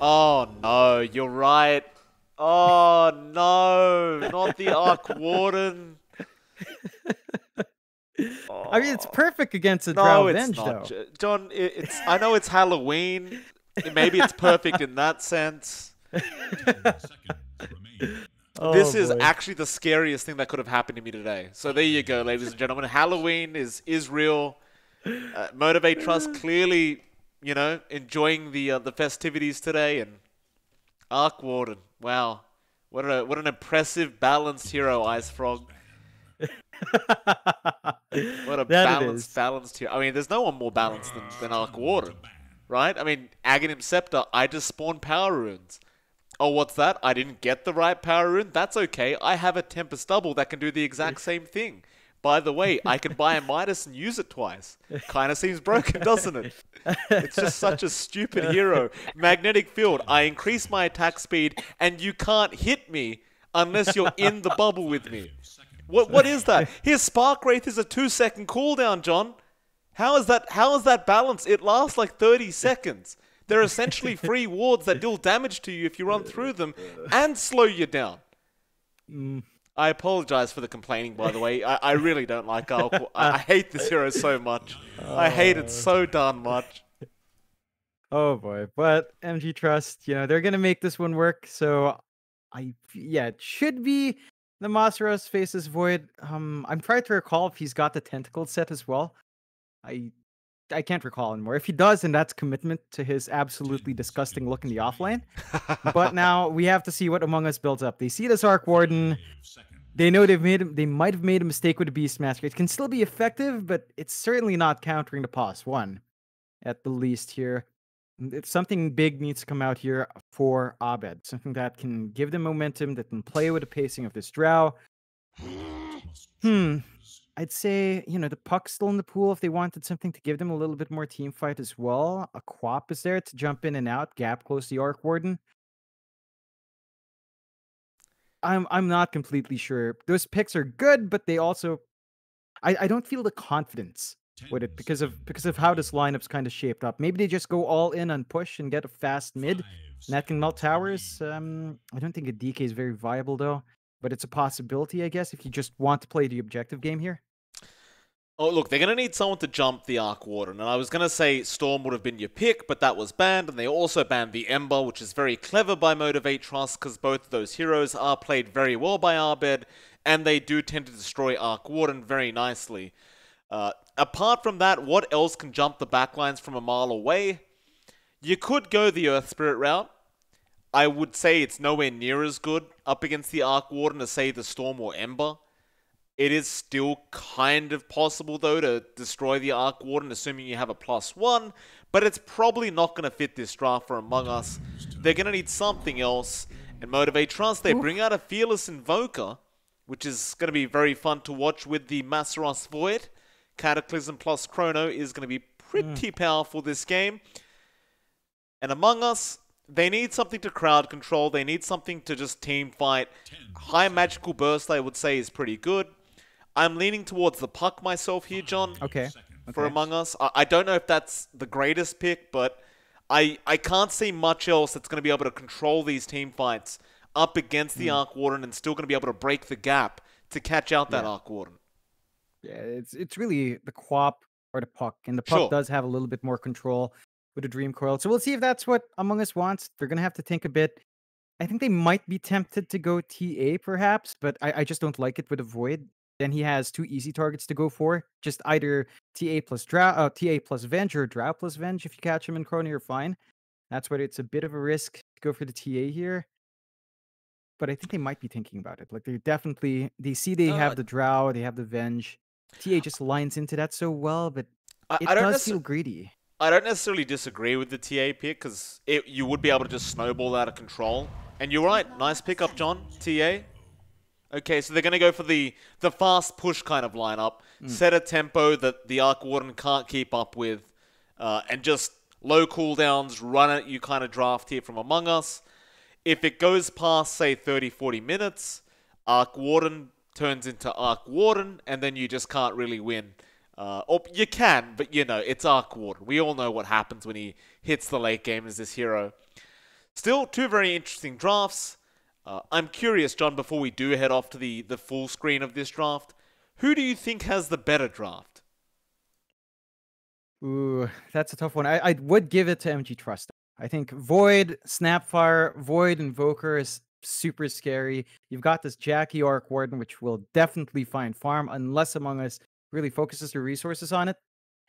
Oh no, you're right. Oh no, not the Arc Warden. I mean, it's Oh perfect against a Drow no, it's Venge, not, though. John. It's I know it's Halloween. Maybe it's perfect in that sense. Oh This is boy. actually the scariest thing that could have happened to me today. So there you go, ladies and gentlemen. Halloween is real. Motivate.Trust clearly, enjoying the festivities today, and Arc Warden. Wow, what an impressive balanced hero, Ice Frog. What a That it is. balanced hero. I mean, there's no one more balanced than Arc Warden, right? I mean, Aghanim Scepter. I just spawned power runes. Oh, what's that? I didn't get the right power rune? That's okay. I have a Tempest Double that can do the exact same thing. By the way, I can buy a Midas and use it twice. Kinda seems broken, doesn't it? It's just such a stupid hero. Magnetic Field. I increase my attack speed, and you can't hit me unless you're in the bubble with me. What is that? His Spark Wraith is a 2-second cooldown, John. How is that balanced? It lasts like 30 seconds. They're essentially free wards that deal damage to you if you run through them and slow you down. I apologize for the complaining, by the way. I really don't like Alco. I hate this hero so much. I hate it so darn much. Oh boy. But MG.Trust, they're gonna make this one work. So yeah, it should be the Masaros faces Void. I'm trying to recall if he's got the tentacle set as well. I I can't recall anymore. If he does, then that's commitment to his absolutely disgusting look in the offlane. But now we have to see what Among Us builds up. They see this Arc Warden. They know they might have made a mistake with the Beastmaster. It can still be effective, but it's certainly not countering the Pos 1, at the least here. Something big needs to come out here for Abed. Something that can give them momentum, that can play with the pacing of this Drow. I'd say, the puck's still in the pool if they wanted something to give them a little bit more team fight as well. A Quap is there to jump in and out, gap close the Arc Warden. I'm not completely sure. Those picks are good, but they also I don't feel the confidence with it because of how this lineup's kind of shaped up. Maybe they just go all in on push and get a fast mid, and that can melt towers. I don't think a DK is very viable though, but it's a possibility, I guess, if you just want to play the objective game here. Oh, look, they're going to need someone to jump the Arc Warden. And I was going to say Storm would have been your pick, but that was banned. And they also banned the Ember, which is very clever by Motivate.Trust, because both of those heroes are played very well by Abed, and they do tend to destroy Arc Warden very nicely. Apart from that, what else can jump the backlines from a mile away? You could go the Earth Spirit route. I would say it's nowhere near as good up against the Arc Warden as, say, the Storm or Ember. It is still kind of possible, though, to destroy the Arc Warden, assuming you have a +1, but it's probably not going to fit this draft for Among Us. They're going to need something else, and Motivate.Trust, they bring out a Fearless Invoker, which is going to be very fun to watch with the Masaros Void. Cataclysm plus Chrono is going to be pretty powerful this game. And Among Us, they need something to crowd control, they need something to just team fight. High Magical Burst, I would say, is pretty good. I'm leaning towards the puck myself here, John. Okay. For Among Us. I don't know if that's the greatest pick, but I can't see much else that's going to be able to control these team fights up against the Arc Warden and still going to be able to break the gap to catch out that Arc Warden. Yeah, it's really the Quap or the puck, and the puck does have a little bit more control with the Dream Coil. So we'll see if that's what Among Us wants. They're gonna have to think a bit. I think they might be tempted to go TA perhaps, but I just don't like it with a Void. Then he has two easy targets to go for. Just either TA plus TA plus Venge or Drow plus Venge. If you catch him in Chrono, you're fine. That's where it's a bit of a risk to go for the TA here. But I think they might be thinking about it. Like they see they have the Drow, they have the Venge. TA just lines into that so well, but it does feel greedy. I don't necessarily disagree with the TA pick, because you would be able to just snowball out of control. And you're right, nice pickup, John. TA. Okay, so they're going to go for the fast push kind of lineup. Set a tempo that the Arc Warden can't keep up with. And just low cooldowns, run at you kind of draft here from Among Us. If it goes past, say, 30-40 minutes, Arc Warden turns into Arc Warden, and then you just can't really win. Or you can, but it's Arc Warden. We all know what happens when he hits the late game as this hero. Still, two very interesting drafts. I'm curious, John, before we do head off to the full screen of this draft, who do you think has the better draft? Ooh, that's a tough one. I would give it to MG.Trust. I think Void, Snapfire, Void Invoker is super scary. You've got this Jackie Arc Warden, which will definitely find farm unless Among Us really focuses their resources on it.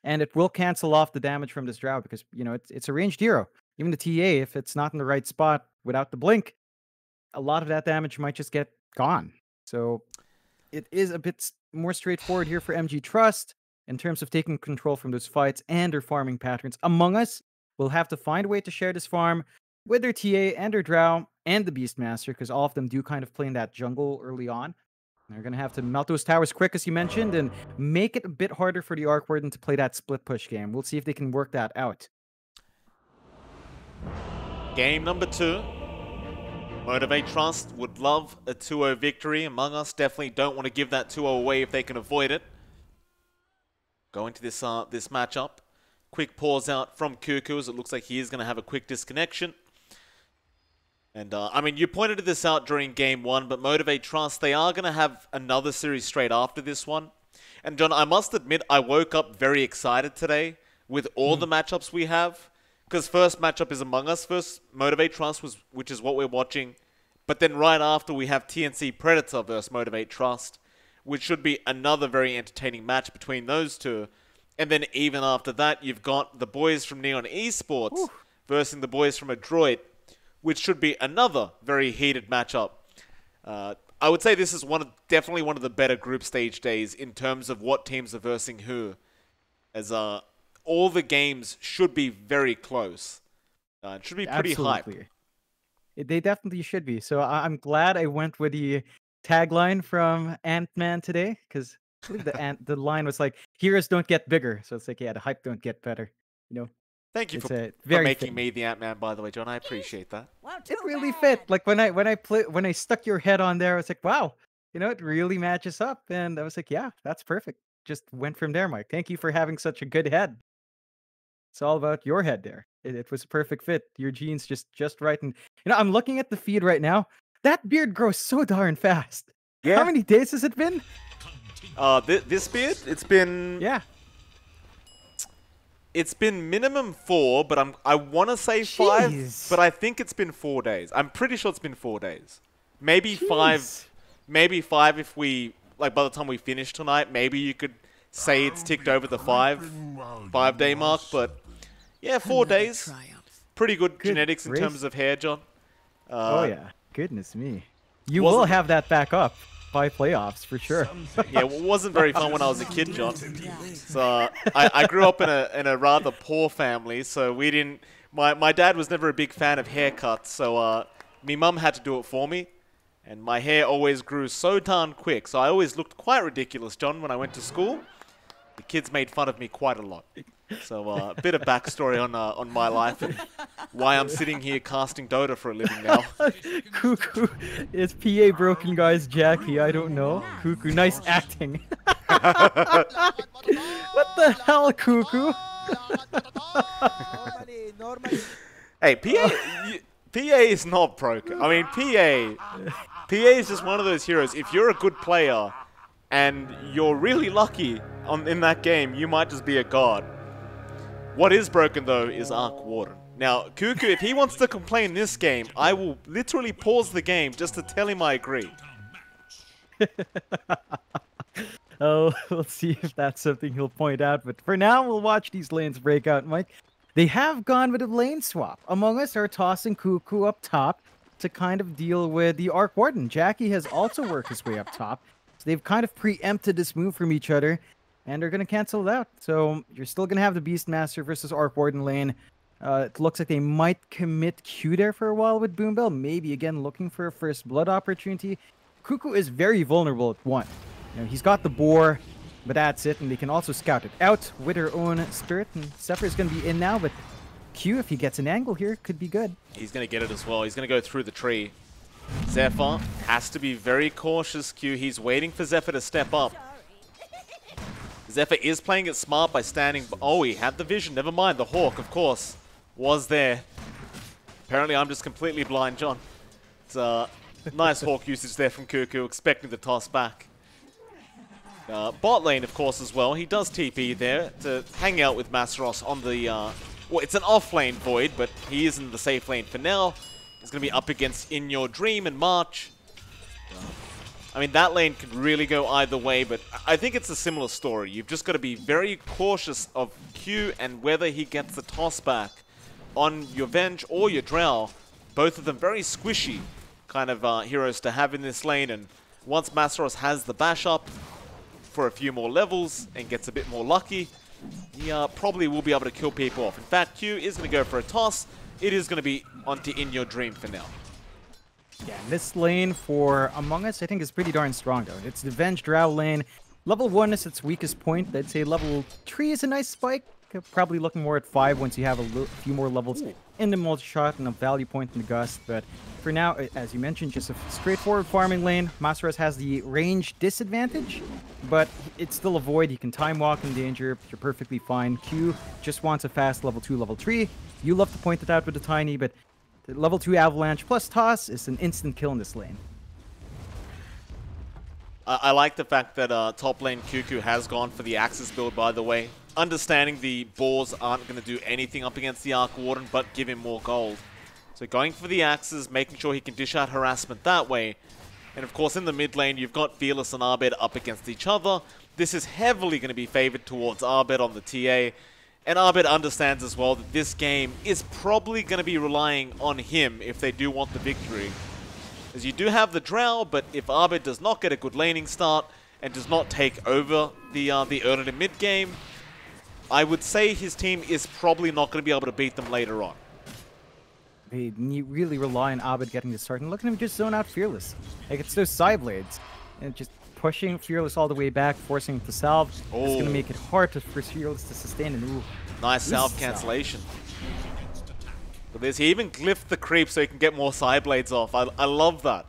And it will cancel off the damage from this Drow because, you know, it's a ranged hero. Even the TA, if it's not in the right spot without the blink, a lot of that damage might just get gone. So it is a bit more straightforward here for MG.Trust in terms of taking control from those fights and their farming patterns. Among Us will have to find a way to share this farm with their TA and their Drow and the Beastmaster, because all of them do kind of play in that jungle early on. They're going to have to melt those towers quick, as you mentioned, and make it a bit harder for the Arc Warden to play that split push game. We'll see if they can work that out. Game number 2. Motivate.Trust would love a 2-0 victory. Among Us definitely don't want to give that 2-0 away if they can avoid it. Going to this matchup. Quick pause out from Cuckoo, as it looks like he is going to have a quick disconnection. And, I mean, you pointed this out during Game 1, but Motivate.Trust, they are going to have another series straight after this one. And, John, I must admit, I woke up very excited today with all the matchups we have. Because first matchup is Among Us, first Motivate.Trust, which is what we're watching. But then right after, we have TNC Predator versus Motivate.Trust, which should be another very entertaining match between those two. And then even after that, you've got the boys from Neon Esports versus the boys from Adroit, which should be another very heated matchup. I would say this is definitely one of the better group stage days in terms of what teams are versing who. As all the games should be very close. It should be pretty hype. They definitely should be. So I'm glad I went with the tagline from Ant-Man today, because I believe the line was like, heroes don't get bigger. So it's like, yeah, the hype don't get better. You know? Thank you for making me the Ant-Man, by the way, John. I appreciate that. It really fit. Like when I stuck your head on there, I was like, wow, you know, it really matches up. And I was like, yeah, that's perfect. Just went from there, Mike. Thank you for having such a good head. It's all about your head there. It was a perfect fit. Your genes just right. And you know, I'm looking at the feed right now. That beard grows so darn fast. Yeah. How many days has it been? This beard, it's been It's been minimum 4, but I want to say 5, but I think it's been 4 days. I'm pretty sure it's been 4 days. Maybe 5. Maybe 5 if we, like, by the time we finish tonight, maybe you could say it's ticked over the 5-day mark, but yeah, 4 days. Pretty good genetics in terms of hair, John. Oh yeah, goodness me. You will have that back up by playoffs for sure. Yeah, it wasn't very fun when I was a kid, John. So I grew up in a rather poor family, so we didn't. My dad was never a big fan of haircuts, so me mum had to do it for me, and my hair always grew so darn quick. So I always looked quite ridiculous, John, when I went to school. The kids made fun of me quite a lot. So a bit of backstory on my life and why I'm sitting here casting Dota for a living now. Cuckoo is PA broken, guys. Jackie, I don't know. Cuckoo, nice acting. What the hell, Cuckoo? Hey, PA is not broken. I mean, PA is just one of those heroes. If you're a good player and you're really lucky in that game, you might just be a god. What is broken, though, is Arc Warden. Now, Cuckoo, if he wants to complain this game, I will literally pause the game just to tell him I agree. Oh, we'll see if that's something he'll point out. But for now, we'll watch these lanes break out, Mike. They have gone with a lane swap. Among Us are tossing Cuckoo up top to kind of deal with the Arc Warden. Jackie has also worked his way up top. So they've kind of preempted this move from each other. And they're going to cancel it out. So you're still going to have the Beastmaster versus Arc Warden lane. It looks like they might commit Q there for a while with Boombell. Maybe, again, looking for a first blood opportunity. Cuckoo is very vulnerable at 1. You know, he's got the boar, but that's it. And they can also scout it out with her own spirit. And Zephyr is going to be in now, but Q, if he gets an angle here, could be good. He's going to get it as well. He's going to go through the tree. Zephyr has to be very cautious, Q. He's waiting for Zephyr to step up. Zephyr is playing it smart by standing... Oh, he had the vision. Never mind. The Hawk, of course, was there. Apparently I'm just completely blind, John. It's nice Hawk usage there from Cuckoo, expecting the toss back. Bot lane, of course, as well. He does TP there to hang out with Masaros on the... well, it's an off-lane Void, but he is in the safe lane for now. He's going to be up against In Your Dream and March. I mean, that lane could really go either way, but I think it's a similar story. You've just got to be very cautious of Q and whether he gets the toss back on your Venge or your Drow. Both of them very squishy kind of heroes to have in this lane, and once Masaros has the bash up for a few more levels and gets a bit more lucky, he probably will be able to kill people off. In fact, Q is going to go for a toss. It is going to be onto In Your Dream for now. Yeah, this lane for Among Us, I think, is pretty darn strong, though. It's the Venge Drow lane. Level 1 is its weakest point. I'd say level 3 is a nice spike. Probably looking more at 5 once you have a few more levels in the multi-shot and a value point in the Gust. But for now, as you mentioned, just a straightforward farming lane. Masaros has the range disadvantage, but it's still a Void. He can time walk in danger. You're perfectly fine. Q just wants a fast level 2, level 3. You love to point it out with the Tiny, but the level 2 Avalanche plus Toss is an instant kill in this lane. I like the fact that top lane Cuckoo has gone for the Axis build, by the way. Understanding the Boars aren't going to do anything up against the Arc Warden, but give him more gold. So going for the Axes, making sure he can dish out harassment that way. And of course in the mid lane, you've got Fearless and Abed up against each other. This is heavily going to be favored towards Abed on the TA. And Abed understands as well that this game is probably going to be relying on him if they do want the victory. As you do have the Drow, but if Abed does not get a good laning start and does not take over the early to mid game, I would say his team is probably not going to be able to beat them later on. They really rely on Abed getting the start, and look at him just zone out Fearless. Like, it's those side blades, and just pushing Fearless all the way back, forcing him to salve. It's going to make it hard for Fearless to sustain, and ooh. Nice salve cancellation. But he even glyphed the creep so he can get more side blades off. I love that.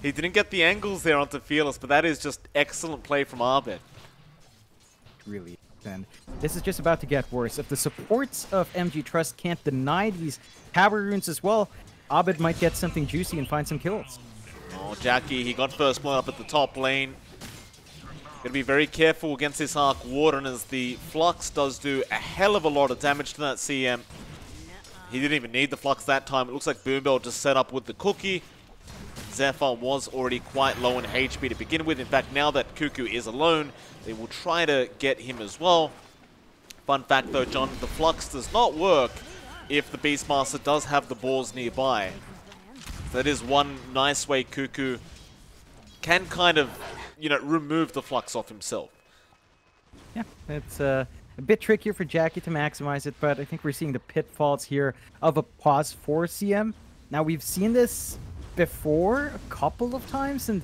He didn't get the angles there onto Fearless, but that is just excellent play from Abed. Really. And this is just about to get worse. If the supports of MG.Trust can't deny these power runes as well, Abed might get something juicy and find some kills. Oh, Jackie, he got first blown up at the top lane. Gotta be very careful against this Arc Warden, as the Flux does do a hell of a lot of damage to that CM. He didn't even need the Flux that time. It looks like Boombell just set up with the cookie. Zephyr was already quite low in HP to begin with. In fact, now that Cuckoo is alone, they will try to get him as well. Fun fact though, John, the Flux does not work if the Beastmaster does have the balls nearby. So that is one nice way Cuckoo can kind of, you know, remove the Flux off himself. Yeah, it's a bit trickier for Jackie to maximize it, but I think we're seeing the pitfalls here of a pause for CM. Now, we've seen this before a couple of times, and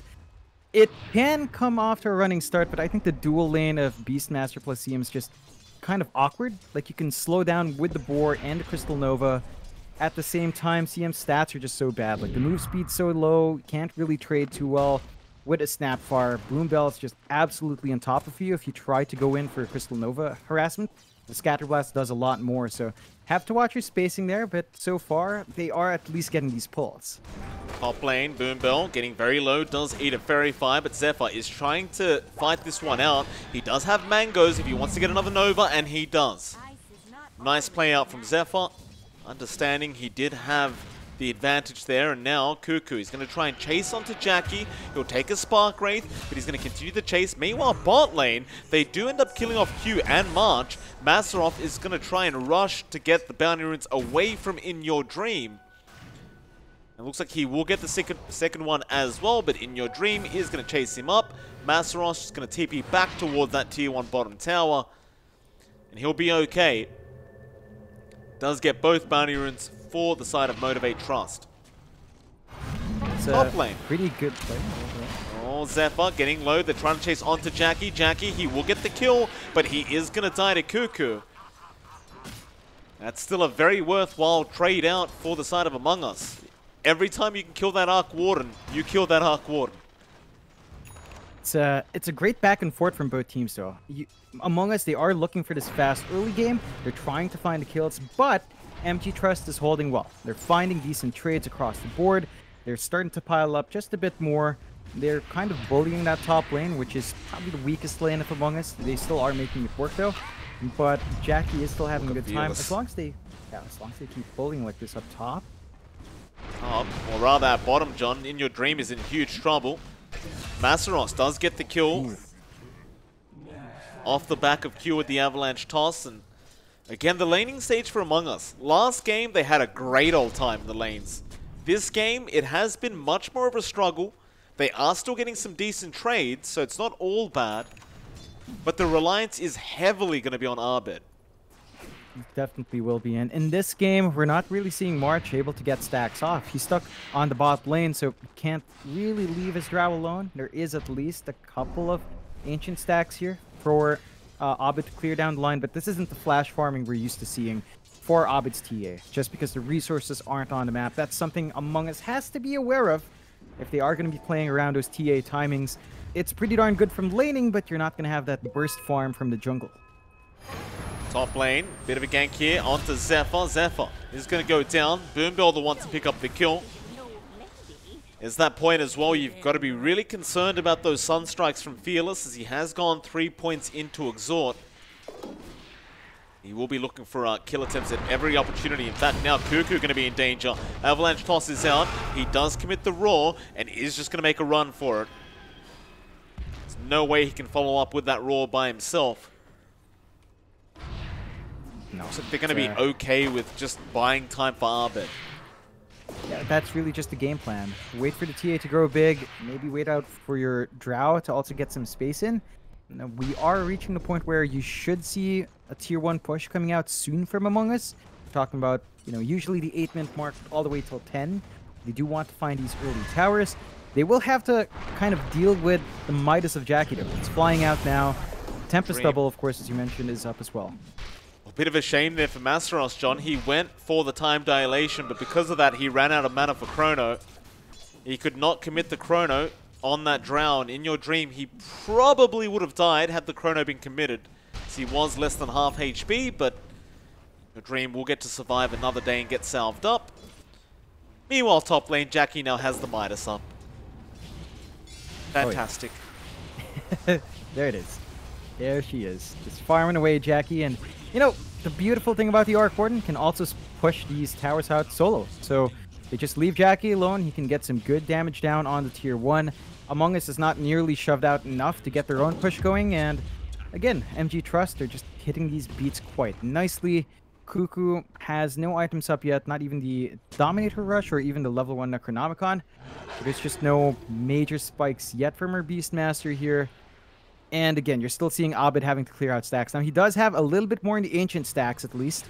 it can come after a running start, but I think the dual lane of Beastmaster plus CM is just kind of awkward. Like, you can slow down with the Boar and the Crystal Nova. At the same time, CM's stats are just so bad. Like, the move speed's so low, can't really trade too well with a Snapfire. Boombell is just absolutely on top of you if you try to go in for a Crystal Nova harassment. The Scatterblast does a lot more, so have to watch your spacing there, but so far, they are at least getting these pulls. Top lane, Boombell getting very low, does eat a Fairy Fire, but Zephyr is trying to fight this one out. He does have Mangoes if he wants to get another Nova, and he does. Nice play out from Zephyr. Understanding he did have the advantage there, and now Cuckoo is going to try and chase onto Jackie. He'll take a Spark Wraith, but he's going to continue the chase. Meanwhile, bot lane, they do end up killing off Q and March. Masaroff is going to try and rush to get the bounty runes away from In Your Dream. It looks like he will get the second one as well, but In Your Dream is going to chase him up. Masaroff is going to TP back towards that tier 1 bottom tower, and he'll be okay. Does get both bounty runes for the side of Motivate.Trust. Top lane. Pretty good play. Oh, Zephyr getting low. They're trying to chase onto Jackie. Jackie, he will get the kill, but he is going to die to Cuckoo. That's still a very worthwhile trade out for the side of Among Us. Every time you can kill that Arc Warden, you kill that Arc Warden. It's a great back and forth from both teams, though. Among Us, they are looking for this fast early game. They're trying to find the kills, but MG.Trust is holding well. They're finding decent trades across the board. They're starting to pile up just a bit more. They're kind of bullying that top lane, which is probably the weakest lane of Among Us. They still are making it work though. But Jackie is still having a good time as long as they keep bullying like this up top. Or rather at bottom, John. In Your Dream is in huge trouble. Masaros does get the kill off the back of Q with the Avalanche toss, and again the laning stage for Among Us. Last game they had a great old time in the lanes. This game it has been much more of a struggle. They are still getting some decent trades, so it's not all bad. But the reliance is heavily going to be on Arbit. Definitely will be. And in this game, we're not really seeing March able to get stacks off. He's stuck on the bot lane, so can't really leave his drow alone. There is at least a couple of ancient stacks here for Abid to clear down the line, but this isn't the flash farming we're used to seeing for Abid's TA, just because the resources aren't on the map. That's something Among Us has to be aware of if they are going to be playing around those TA timings. It's pretty darn good from laning, but you're not going to have that burst farm from the jungle. Top lane, bit of a gank here onto Zephyr. Zephyr is going to go down. Boombill the one to pick up the kill. It's that point as well, you've got to be really concerned about those Sunstrikes from Fearless, as he has gone 3 points into Exhort. He will be looking for kill attempts at every opportunity. In fact, now Cuckoo going to be in danger. Avalanche toss is out. He does commit the Roar and is just going to make a run for it. There's no way he can follow up with that Roar by himself. No, so they're going to be okay with just buying time for Arbit. Yeah, that's really just the game plan. Wait for the TA to grow big, maybe wait out for your Drow to also get some space in. Now, we are reaching the point where you should see a tier 1 push coming out soon from Among Us. We're talking about, usually the 8-minute mark all the way till 10. They do want to find these early towers. They will have to kind of deal with the Midas of Jackie though. It's flying out now. Tempest Double, of course, as you mentioned, is up as well. A bit of a shame there for Masteros, John. He went for the time dilation, but because of that, he ran out of mana for Chrono. He could not commit the Chrono on that drown. In Your Dream, he probably would have died had the Chrono been committed. So he was less than half HP, but Your Dream will get to survive another day and get salved up. Meanwhile, top lane, Jackie now has the Midas up. Fantastic. Oh, yeah. There it is. There she is. Just farming away, Jackie. And, the beautiful thing about the Arc Warden can also push these towers out solo. So they just leave Jackie alone. He can get some good damage down on the tier 1. Among Us is not nearly shoved out enough to get their own push going. And again, MG.Trust are just hitting these beats quite nicely. Cuckoo has no items up yet, not even the Dominator Rush or even the level 1 Necronomicon. There's just no major spikes yet from her Beastmaster here. And again, you're still seeing Abid having to clear out stacks. Now, he does have a little bit more in the Ancient stacks, at least.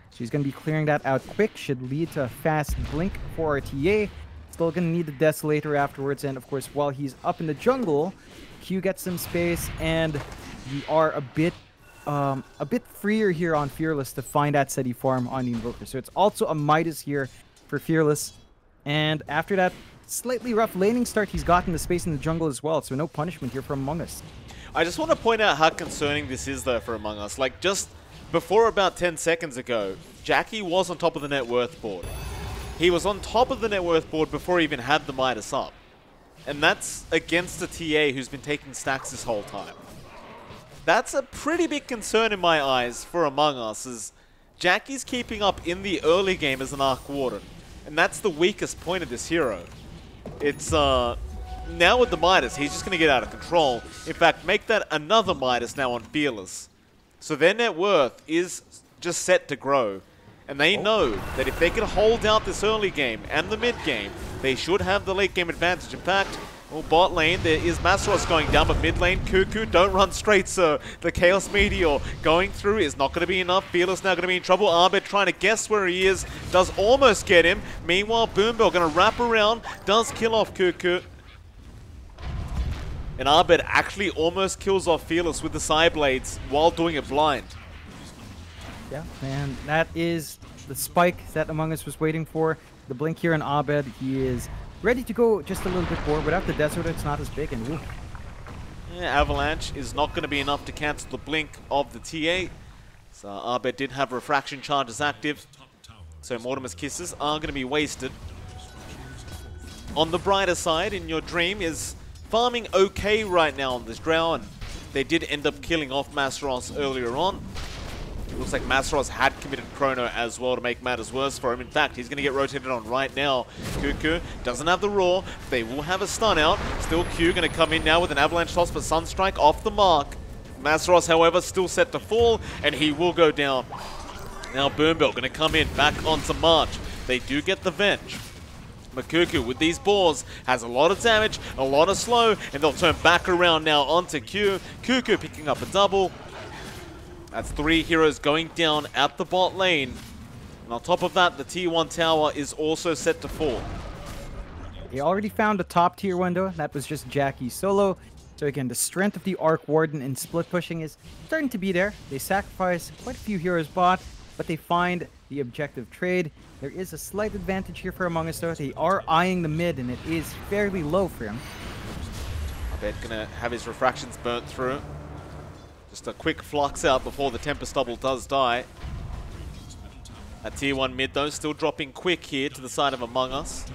So he's going to be clearing that out quick. Should lead to a fast blink for our TA. Still going to need the Desolator afterwards. And, of course, while he's up in the jungle, Q gets some space. And we are a bit freer here on Fearless to find that steady farm on the Invoker. So it's also a Midas here for Fearless. And after that slightly rough laning start, he's gotten the space in the jungle as well. So no punishment here from Among Us. I just want to point out how concerning this is, though, for Among Us. Like, just before about 10 seconds ago, Jackie was on top of the net worth board. He was on top of the net worth board before he even had the Midas up. And that's against the TA who's been taking stacks this whole time. That's a pretty big concern in my eyes for Among Us, as Jackie's keeping up in the early game as an Arc Warden. And that's the weakest point of this hero. It's, now with the Midas, he's just going to get out of control. In fact, make that another Midas now on Fearless. So their net worth is just set to grow. And they know that if they can hold out this early game and the mid game, they should have the late game advantage. In fact, bot lane, there is Masteros going down, but mid lane, Cuckoo, don't run straight, sir. The Chaos Meteor going through is not going to be enough. Fearless now going to be in trouble. Arbit trying to guess where he is, does almost get him. Meanwhile, Boombill going to wrap around, does kill off Cuckoo. And Arbit actually almost kills off Fearless with the Side Blades while doing it blind. Yeah, and that is the spike that Among Us was waiting for. The blink here on Abed, he is ready to go just a little bit more. Without the Desert, it's not as big. And yeah, Avalanche is not going to be enough to cancel the blink of the TA. So Abed did have refraction charges active. So Mortimer's kisses are going to be wasted. On the brighter side, in your dream, is farming okay right now on this Drow, and they did end up killing off Masteros earlier on. It looks like Masteros had committed Chrono as well to make matters worse for him. In fact, he's going to get rotated on right now. Cuckoo doesn't have the Roar. They will have a stun out. Still Q going to come in now with an Avalanche toss for Sunstrike off the mark. Masteros, however, still set to fall, and he will go down. Now Boombill going to come in back onto March. They do get the Venge. Makuku with these balls has a lot of damage, a lot of slow, and they'll turn back around now onto Q. Cuckoo picking up a double. That's 3 heroes going down at the bot lane. And on top of that, the tier 1 tower is also set to fall. They already found a top tier one though. That was just Jackie solo. So again, the strength of the Arc Warden and split pushing is starting to be there. They sacrifice quite a few heroes bot, but they find the objective trade. There is a slight advantage here for Among Us though. They are eyeing the mid, and it is fairly low for him. Abed gonna have his refractions burnt through. Just a quick flux out before the Tempest double does die. At tier 1 mid though, still dropping quick here to the side of Among Us.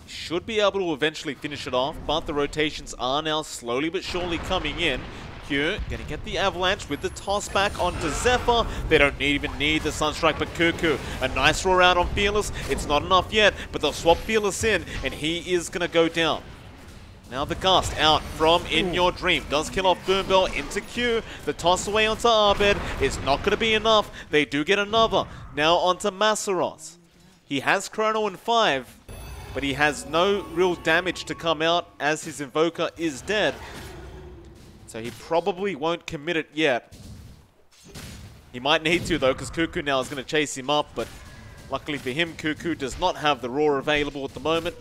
Should be able to eventually finish it off, but the rotations are now slowly but surely coming in. Q gonna get the Avalanche with the toss back onto Zephyr. They don't even need the Sunstrike, but Cuckoo, a nice roar out on Fearless. It's not enough yet, but they'll swap Fearless in, and he is gonna go down. Now the Gust out from In Your Dream. Does kill off Boombill into Q. The toss away onto Abed is not gonna be enough. They do get another. Now onto Masaros. He has Chrono in 5, but he has no real damage to come out as his Invoker is dead. So he probably won't commit it yet. He might need to though, because Cuckoo now is going to chase him up, but luckily for him, Cuckoo does not have the Roar available at the moment.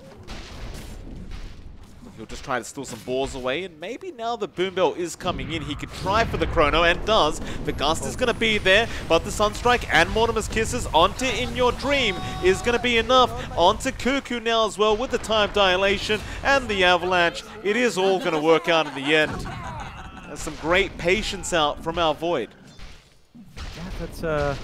He'll just try to steal some balls away, and maybe now the Boombill is coming in, he could try for the Chrono, and does. The Gust is going to be there, but the Sunstrike and Mortimer's Kisses onto In Your Dream is going to be enough. Onto Cuckoo now as well with the time dilation and the Avalanche. It is all going to work out in the end. There's some great patience out from our Void. Yeah, that's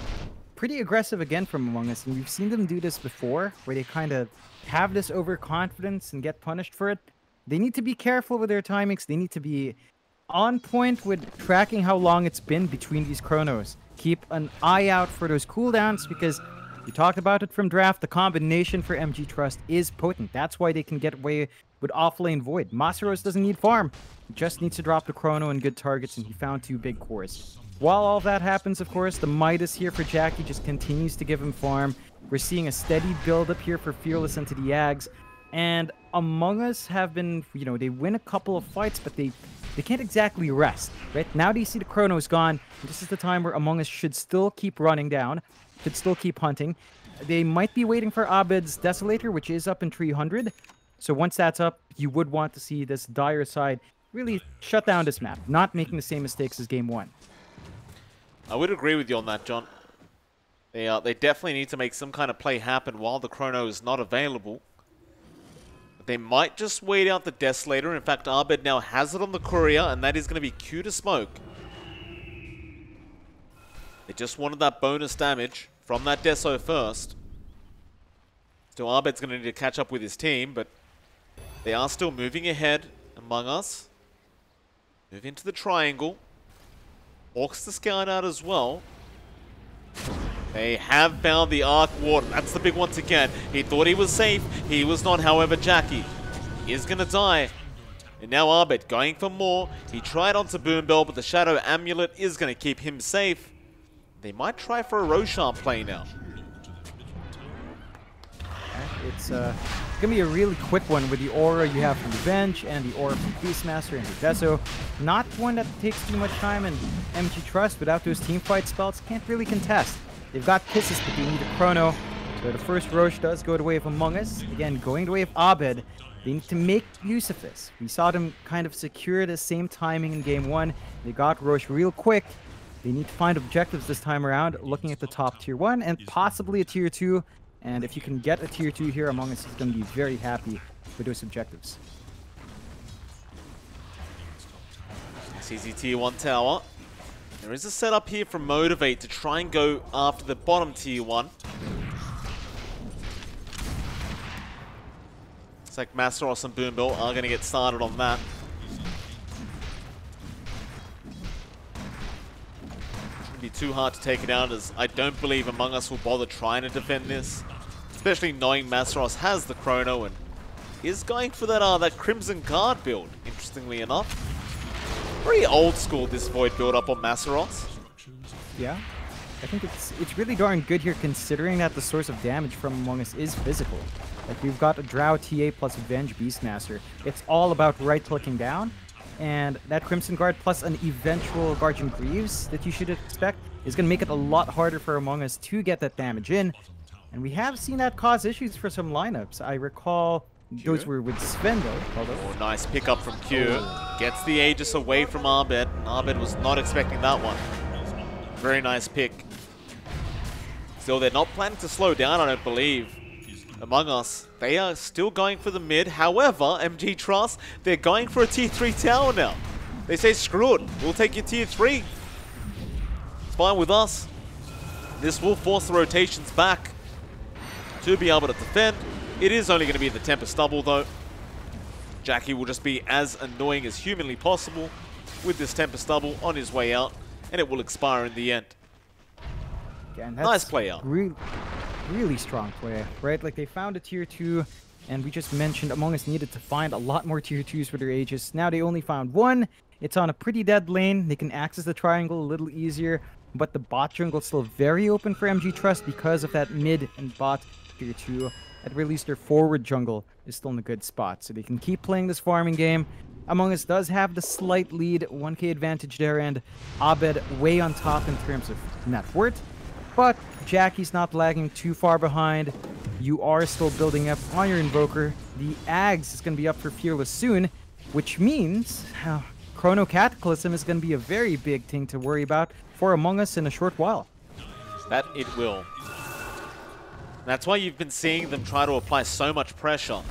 pretty aggressive again from Among Us, and we've seen them do this before, where they kind of have this overconfidence and get punished for it. They need to be careful with their timings. They need to be on point with tracking how long it's been between these chronos. Keep an eye out for those cooldowns, because we talked about it from draft. The combination for MG.Trust is potent. That's why they can get away with offlane Void. Masaros doesn't need farm. He just needs to drop the chrono and good targets, and he found 2 big cores. While all that happens, of course, the Midas here for Jackie just continues to give him farm. We're seeing a steady build up here for Fearless into the Yags. And Among Us have been, you know, they win a couple of fights, but they can't exactly rest, right? Now that you see the Chrono's gone, this is the time where Among Us should still keep running down, should still keep hunting. They might be waiting for Abed's Desolator, which is up in 300. So once that's up, you would want to see this dire side really shut down this map, not making the same mistakes as Game 1. I would agree with you on that, John. They definitely need to make some kind of play happen while the Chrono is not available. They might just wait out the Desolator. In fact, Abed now has it on the Courier, and that is going to be Q to smoke. They just wanted that bonus damage from that Deso first. So Abed's going to need to catch up with his team, but they are still moving ahead. Among Us move into the triangle. Orcs the scout out as well. They have found the Arc Warden. That's the big one to get. He thought he was safe. He was not, however, Jackie is going to die. And now Abed going for more. He tried onto Boombill, but the Shadow Amulet is going to keep him safe. They might try for a Roshan play now. It's going to be a really quick one with the aura you have from Revenge and the aura from Beastmaster and the Deso. Not one that takes too much time, and MG.Trust without those teamfight spells can't really contest. They've got Kisses, but they need a Chrono. So the first Roche does go the way of Among Us. Again, going the way of Abed. They need to make use of this. We saw them kind of secure the same timing in Game 1. They got Roche real quick. They need to find objectives this time around, looking at the top Tier 1 and possibly a Tier 2. And if you can get a Tier 2 here, Among Us is going to be very happy with those objectives. CZ Tier 1 tower. There is a setup here from Motivate to try and go after the bottom tier 1. It's like Masteros and Boombill are going to get started on that. Shouldn't be too hard to take it out, as I don't believe Among Us will bother trying to defend this. Especially knowing Masteros has the Chrono and is going for that Crimson Guard build, interestingly enough. Pretty old school, this Void build up on Masteros. Yeah. I think it's really darn good here, considering that the source of damage from Among Us is physical. Like, we've got a Drow TA plus Avenge Beastmaster. It's all about right-clicking down, and that Crimson Guard plus an eventual Guardian Greaves that you should expect is going to make it a lot harder for Among Us to get that damage in. And we have seen that cause issues for some lineups. I recall those were with Sven, though. Oh, nice pickup from Q. Gets the Aegis away from Abed. Abed was not expecting that one. Very nice pick. Still, they're not planning to slow down, I don't believe. Among Us, they are still going for the mid. However, MG.Trust, they're going for a tier 3 tower now. They say, screw it, we'll take your tier 3. It's fine with us. This will force the rotations back to be able to defend. It is only going to be the Tempest double, though. Jackie will just be as annoying as humanly possible with this Tempest double on his way out, and it will expire in the end. Yeah, nice play out. Really strong play, right? Like, they found a tier 2, and we just mentioned Among Us needed to find a lot more tier 2s for their Aegis. Now they only found one. It's on a pretty dead lane. They can access the triangle a little easier, but the bot jungle is still very open for MG.Trust because of that mid and bot tier 2. At least their forward jungle is still in a good spot, so they can keep playing this farming game. Among Us does have the slight lead, 1k advantage there, and Abed way on top in terms of net worth. But Jackie's not lagging too far behind. You are still building up on your Invoker. The Ags is going to be up for Fearless soon, which means Chrono Cataclysm is going to be a very big thing to worry about for Among Us in a short while. That it will. That's why you've been seeing them try to apply so much pressure.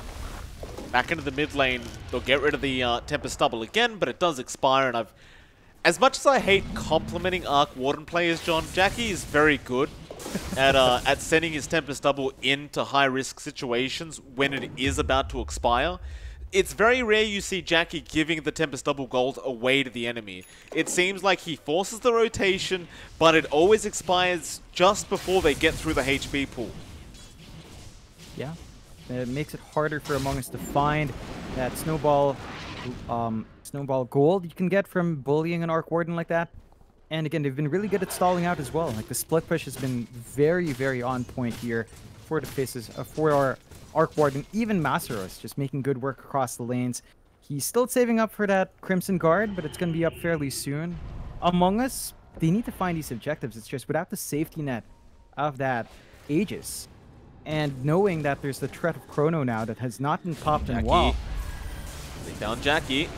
Back into the mid lane, they'll get rid of the Tempest double again, but it does expire, and as much as I hate complimenting Arc Warden players, John, Jackie is very good at sending his Tempest double into high-risk situations when it is about to expire. It's very rare you see Jackie giving the Tempest double gold away to the enemy. It seems like he forces the rotation, but it always expires just before they get through the HP pool. Yeah, it makes it harder for Among Us to find that snowball gold you can get from bullying an Arc Warden like that. And again, they've been really good at stalling out as well. Like, the split push has been very, very on point here for the faces for our Arc Warden. Even Masteros just making good work across the lanes. He's still saving up for that Crimson Guard, but it's going to be up fairly soon. Among Us, they need to find these objectives. It's just without the safety net of that Aegis, and knowing that there's the threat of Chrono now that has not been popped in a while. They found Jackie.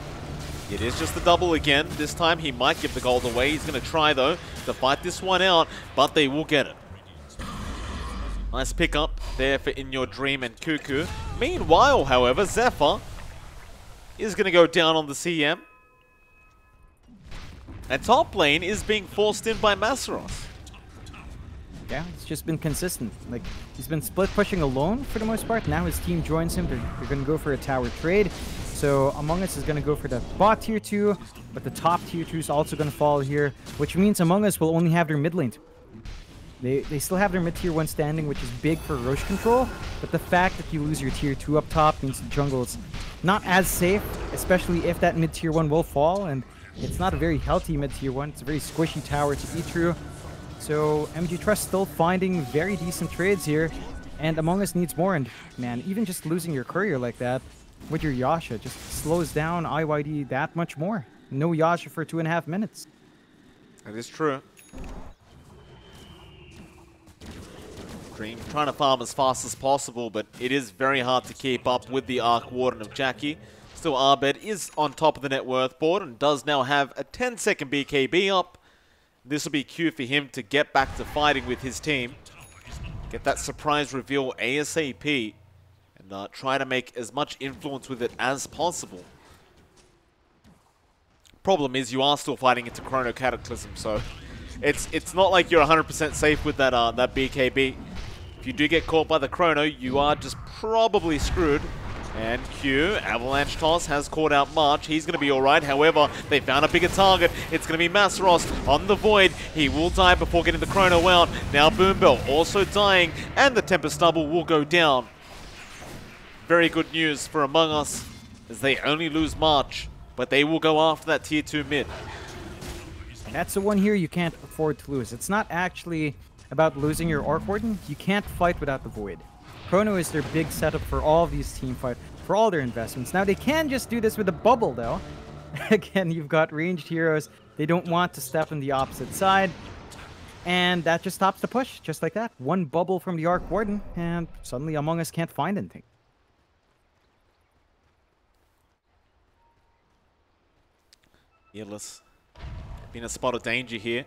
It is just the double again. This time he might give the gold away. He's going to try, though, to fight this one out, but they will get it. Nice pickup there for In Your Dream and Cuckoo. Meanwhile, however, Zephyr is going to go down on the CM. And top lane is being forced in by Masteros. Yeah, it's just been consistent. Like, he's been split pushing alone for the most part. Now his team joins him. They're going to go for a tower trade. So Among Us is going to go for the bot tier 2, but the top tier 2 is also going to fall here, which means Among Us will only have their mid lane. They still have their mid tier 1 standing, which is big for Roche control, but the fact that you lose your tier 2 up top means the jungle is not as safe, especially if that mid tier 1 will fall, and it's not a very healthy mid tier 1. It's a very squishy tower to eat through. So MG.Trust still finding very decent trades here, and Among Us needs more. And man, even just losing your courier like that with your Yasha just slows down IYD that much more. No Yasha for 2.5 minutes. That is true. Dream trying to farm as fast as possible, but it is very hard to keep up with the Arc Warden of Jackie. Still, Abed is on top of the net worth board and does now have a 10-second BKB up. This will be cue for him to get back to fighting with his team. Get that surprise reveal ASAP. And try to make as much influence with it as possible. Problem is, you are still fighting into Chrono Cataclysm, so it's not like you're 100% safe with that that BKB. If you do get caught by the Chrono, you are just probably screwed. And Q, Avalanche Toss, has caught out March. He's going to be alright. However, they found a bigger target. It's going to be Masseros on the Void. He will die before getting the Chrono out. Now Boombell also dying, and the Tempest Double will go down. Very good news for Among Us, as they only lose March, but they will go after that tier 2 mid. That's the one here you can't afford to lose. It's not actually about losing your Orc Warden. You can't fight without the Void. Chrono is their big setup for all of these team fights, for all their investments. Now, they can just do this with a bubble, though. Again, you've got ranged heroes. They don't want to step on the opposite side. And that just stops the push, just like that. One bubble from the Arc Warden, and suddenly Among Us can't find anything. Fearless. Been a spot of danger here.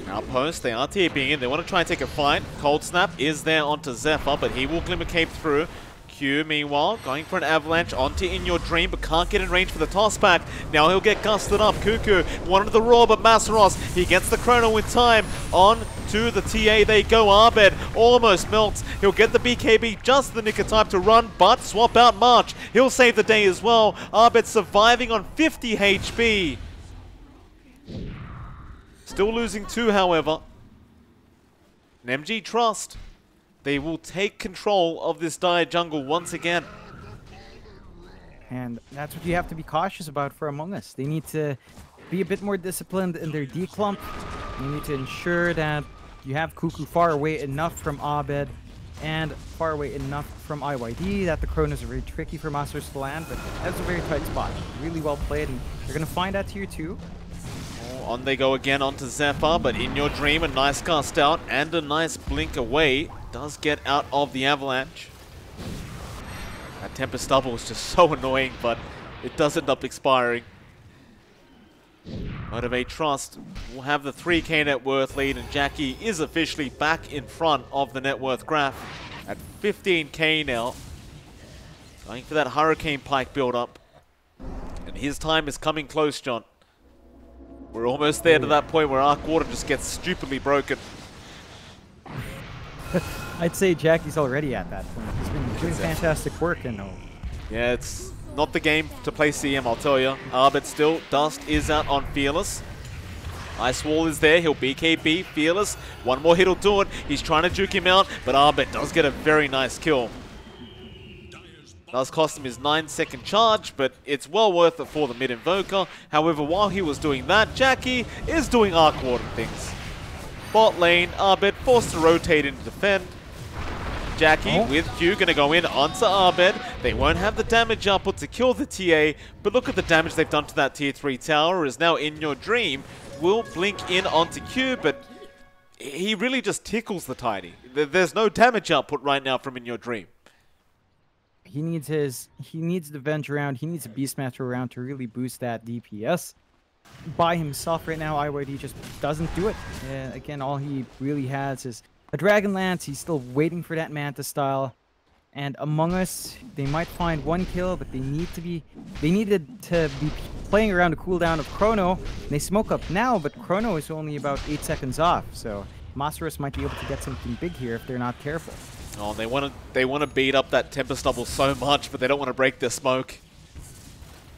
Outpost, they are TPing in. They want to try and take a fight. Cold Snap is there onto Zephyr, but he will Glimmer Cape through. Q, meanwhile, going for an Avalanche onto In Your Dream, but can't get in range for the toss back. Now he'll get gusted up. Cuckoo wanted the roar, but Masseros, he gets the Chrono in time. On to the TA they go. Abed almost melts. He'll get the BKB just the nick of time to run, but swap out March. He'll save the day as well. Abed surviving on 50 HP. Still losing 2, however. And MG.Trust, they will take control of this dire jungle once again. And that's what you have to be cautious about for Among Us. They need to be a bit more disciplined in their declump. You need to ensure that you have Cuckoo far away enough from Abed and far away enough from IYD that the Chronos are very tricky for Masters to land, but that's a very tight spot. Really well played, and you're going to find that tier 2. On they go again onto Zephyr, but In Your Dream, a nice cast out and a nice blink away. Does get out of the Avalanche. That Tempest Double is just so annoying, but it does end up expiring. Motivate.Trust will have the 3k net worth lead, and Jackie is officially back in front of the net worth graph at 15k now. Going for that Hurricane Pike build up. And his time is coming close, John. We're almost there to that point where Arc Water just gets stupidly broken. I'd say Jackie's already at that point. He's been doing fantastic work, and yeah, it's not the game to play CM, I'll tell you. But still, Dust is out on Fearless. Ice Wall is there, he'll BKB Fearless. One more hit will do it. He's trying to juke him out, but Arbet does get a very nice kill. Does cost him his 9-second charge, but it's well worth it for the mid-invoker. However, while he was doing that, Jackie is doing Arc Warden things. Bot lane, Arbet forced to rotate in to defend. Jackie with Q gonna go in onto Arbet. They won't have the damage output to kill the TA, but look at the damage they've done to that tier 3 tower. Is now In Your Dream will blink in onto Q, but he really just tickles the Tiny. There's no damage output right now from In Your Dream. he needs the Venge around, he needs a Beastmaster around to really boost that DPS. By himself right now, IYD just doesn't do it. Again, all he really has is a Dragon Lance. He's still waiting for that Manta style. And Among Us, they might find one kill, but they needed to be playing around the cooldown of Chrono. They smoke up now, but Chrono is only about 8 seconds off, so Masteros might be able to get something big here if they're not careful. Oh, they want to beat up that Tempest Double so much, but they don't want to break their smoke.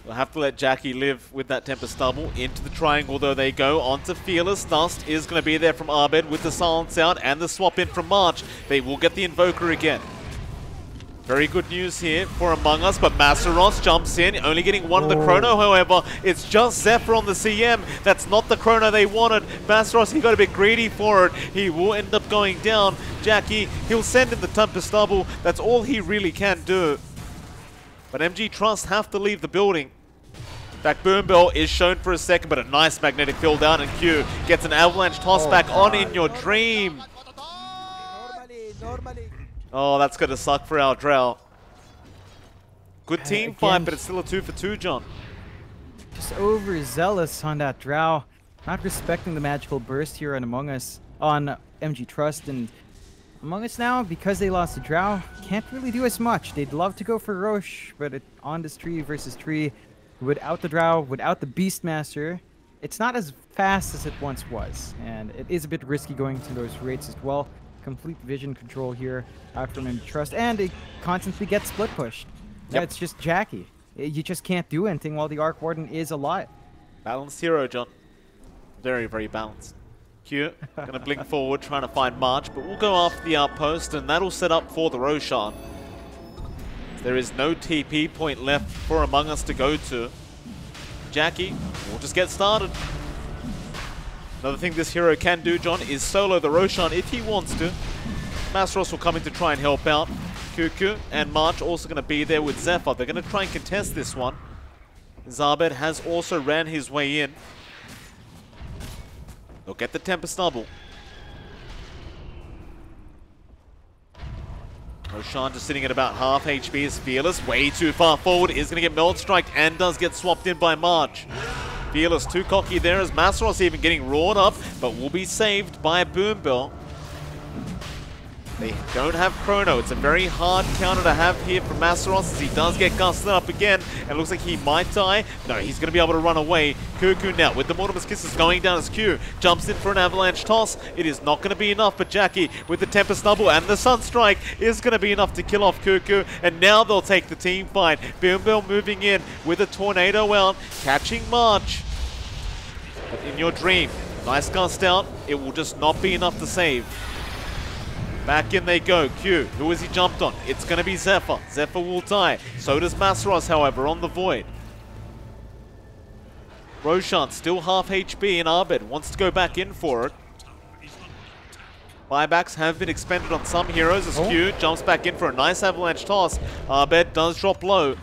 We'll have to let Jackie live with that Tempest Double. Into the triangle, though, they go. Onto Fearless. Dust is going to be there from Arbed with the silence out and the swap in from March. They will get the Invoker again. Very good news here for Among Us, but Masseros jumps in, only getting one of the Chrono, however. It's just Zephyr on the CM. That's not the Chrono they wanted. Masseros, he got a bit greedy for it. He will end up going down. Jackie, he'll send in the Tempest Double. That's all he really can do. But MG.Trust have to leave the building. In fact, Boombell is shown for a second, but a nice magnetic field down, and Q gets an avalanche toss back on In Your Dream. Oh, that's going to suck for our Drow. Good team fight, but it's still a 2 for 2, John. Just overzealous on that Drow. Not respecting the magical burst here on Among Us, on MG.Trust. And Among Us now, because they lost the Drow, can't really do as much. They'd love to go for Roche, but on this tree versus tree, without the Drow, without the Beastmaster, it's not as fast as it once was. And it is a bit risky going to those raids as well. Complete vision control here out from MG.Trust, and it constantly gets split pushed. Yep. It's just Jackie. You just can't do anything while the Arc Warden is alive. Balanced hero, John. Very, very balanced. Q, gonna blink forward, trying to find March, but we'll go after the outpost, and that'll set up for the Roshan. There is no TP point left for Among Us to go to. Jackie will just get started. Another thing this hero can do, John, is solo the Roshan if he wants to. Masros will come in to try and help out. Cuckoo and March also going to be there with Zephyr. They're going to try and contest this one. Zabed has also ran his way in. They'll get the Tempest double. Roshan just sitting at about half HP is Fearless. Way too far forward. Is going to get Meld Strike and does get swapped in by March. Fearless too cocky there as Masros even getting roared up, but will be saved by Boom Bell. They don't have Chrono. It's a very hard counter to have here for Masros as he does get gusted up again. And looks like he might die. No, he's going to be able to run away. Cuckoo now with the Mortimer's Kisses going down as Q jumps in for an avalanche toss. It is not going to be enough, but Jackie with the Tempest double and the Sunstrike is going to be enough to kill off Cuckoo. And now they'll take the team fight. Boom Bell moving in with a Tornado out, catching March. But in your dream, nice gust out. It will just not be enough to save. Back in they go. Q, who has he jumped on? It's going to be Zephyr. Zephyr will die. So does Masros, however, on the Void. Roshan still half HP and Abed wants to go back in for it. Buybacks have been expended on some heroes as Q jumps back in for a nice avalanche toss. Abed does drop low.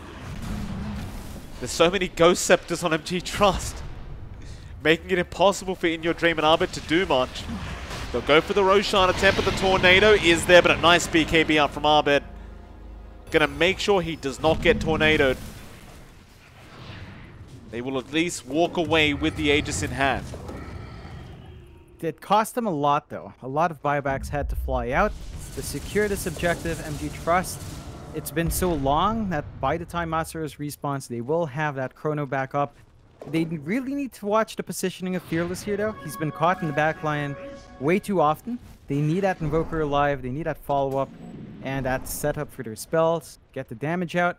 There's so many Ghost Scepters on MG.Trust, making it impossible for In Your Dream and Abed to do much. They'll go for the Roshan attempt, but the Tornado is there, but a nice BKB out from Abed. Gonna make sure he does not get tornadoed. They will at least walk away with the Aegis in hand. It cost them a lot, though. A lot of buybacks had to fly out to secure this objective. MG.Trust, it's been so long that by the time Masaros respawns, they will have that Chrono back up. They really need to watch the positioning of Fearless here, though. He's been caught in the backline way too often. They need that Invoker alive, they need that follow-up, and that setup for their spells, get the damage out.